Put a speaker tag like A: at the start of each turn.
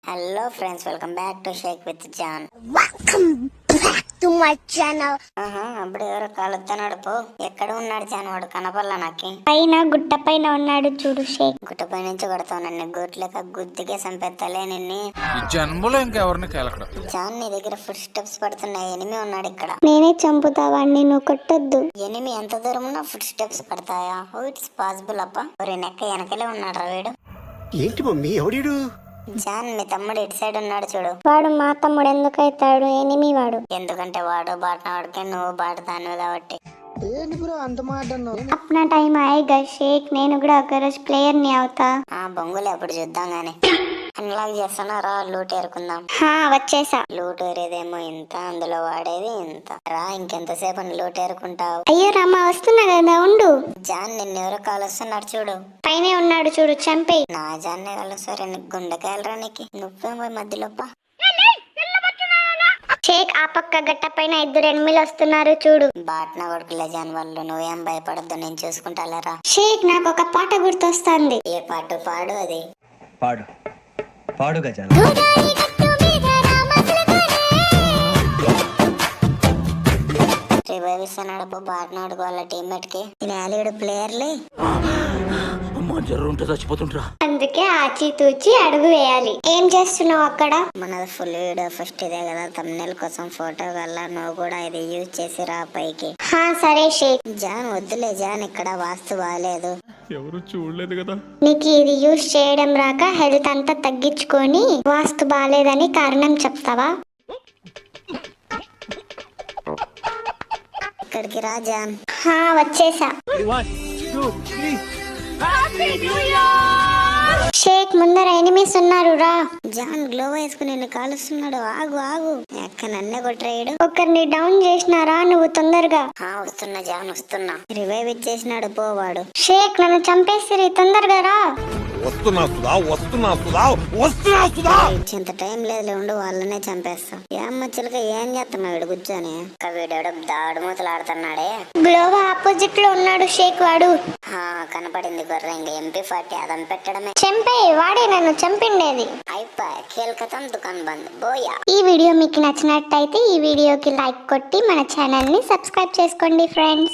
A: Hello friends, welcome back to shake with John.
B: Welcome back to my channel.
A: అప్పుడు ఎవరో కాలుతున్నాడు పో. ఎక్కడ ఉన్నాడు జాన్? వాడు కనపడలా నాకి.
B: పైన గుట్ట పైన ఉన్నాడు చూడు షేక్.
A: గుట్టపై నుంచి కొడతావు నన్ను. గుట్లక గుద్దికే సంపెత్తలే నిన్ని.
C: ఈ జన్మలో ఇంకెవరిని కేలకడం.
A: జాన్, నీ దగ్గర ఫుడ్ స్టెప్స్ పడుతున్నాయి. ఎనిమి ఉన్నాడు ఇక్కడ.
B: నేనే చంపుతావాడిని, నువ్వు కొట్టొద్దు.
A: ఎనిమి ఎంత దూరం ఉన్నా ఫుడ్ స్టెప్స్ పడతాయా? హౌ ఇట్స్ పాసిబుల్ అప్ప? ఒరే నెక్క వెనకలే ఉన్నాడు రా వీడు.
D: ఏంటి మమ్మీ ఎవడీడు?
A: జాన్, మీ తమ్ముడు ఇటు సైడ్ ఉన్నాడు చూడు.
B: వాడు మా తమ్ముడు ఎందుకు అవుతాడు? ఎనిమి వాడు.
A: ఎందుకంటే వాడు బాటన వాడికే, నువ్వు బాటదానివి కాబట్టి.
B: అప్నా టైం ఆయేగా షేక్. నేను కూడా ఒక రోజు ప్లేయర్ ని అవుతా.
A: బొంగులు ఎప్పుడు చూద్దాం గాని. అన్లాక్ చేస్తానా? లూట్ ఏరుకుందాం.
B: వచ్చేసా.
A: లూట్ ఏరేదేమో ఇంత, అందులో వాడేది ఇంత. రా, ఇంకెంతసేపు లూట్ ఏరుకుంటావు?
B: అయ్యో రామా, వస్తున్నా కదా ఉండు.
A: జాన్, నిన్నెవరో కాలుస్తున్నారు చూడు.
B: పైనే ఉన్నాడు చూడు, చంపేయి.
A: నా జాన్నే కలుస్తారు. నీకు గుండెకాయలు రా నీకు. నువ్వేం పోయి మధ్యలోప.
B: షేక్, ఆ పక్క గట్ట పైన ఇద్దరు ఎనిమిలు వస్తున్నారు చూడు.
A: బాట్నా కొడుకులే జాన్ వాళ్ళు. నువ్వేం భయపడద్దు, నేను చూసుకుంటాలేరా.
B: షేక్, నాకు ఒక పాట గుర్తొస్తుంది.
A: ఏ పాటు పాడు అది.
E: పాడు పాడు గజాల.
A: రివైవ్ ఇస్తున్నాడు బాట్నా కొడుకు వాళ్ళ టీమ్మేట్ కి. నేలీడు ప్లేయర్లే.
C: చచ్చిపోతుంటరా.
B: అందుకే ఆచితూచి అడుగు వేయాలి. ఏం చేస్తున్నావు అక్కడ?
A: మనది ఫుల్ వీడియో ఫస్ట్ ఇదే కదా. తమ్నెల్ కోసం ఫోటో వల్ల నువ్వు కూడా ఇది యూజ్ చేసి రా పైకి.
B: సరే షేక్.
A: జాన్ వద్దులే జాన్, ఇక్కడ వాస్తు బాగాలేదు.
C: ఎవరు చూడలేదు కదా.
B: నీకు ఇది యూజ్ చేయడం రాక హెల్త్ అంతా తగ్గించుకొని వాస్తు బాలేదని కారణం చెప్తావా?
A: ఇక్కడికి రా జాన్.
B: వచ్చేసా. షేక్, ముందర ఎనిమిస్ ఉన్నారు రా.
A: జాన్ గ్లో వేసుకుని నిన్ను కాలుస్తున్నాడు. ఆగు ఆగు. ఎక్క నన్నే కొట్టరాయుడు.
B: ఒకరిని డౌన్ చేసినారా నువ్వు? తొందరగా.
A: వస్తున్నా జాన్, వస్తున్నా. రివైవ్ ఇచ్చేసినాడు పోవాడు.
B: షేక్, నన్ను చంపేసిరి, తొందరగా రా.
A: ఇచ్చేంత టైం లేదు, ఉండు వాళ్ళనే చంపేస్తా. ఏమ్మ చిలక, ఏం చేస్తున్నా వీడు కూర్చొని? వీడెవడో దాడు మూతలు ఆడుతున్నాడే.
B: గ్లోవా ఆపోజిట్ లో ఉన్నాడు షేక్ వాడు.
A: కనపడింది గొర్రె. ఇంక MP40 అదం పెట్టడమే.
B: చంపే, వాడే నన్ను చంపిండేది.
A: అయిపోయి ఖేల్ ఖతం, దుకాన్ బంద్, బోయా.
B: ఈ వీడియో మీకు నచ్చినట్టయితే ఈ వీడియోకి లైక్ కొట్టి మన ఛానల్ ని సబ్స్క్రైబ్ చేసుకోండి ఫ్రెండ్స్.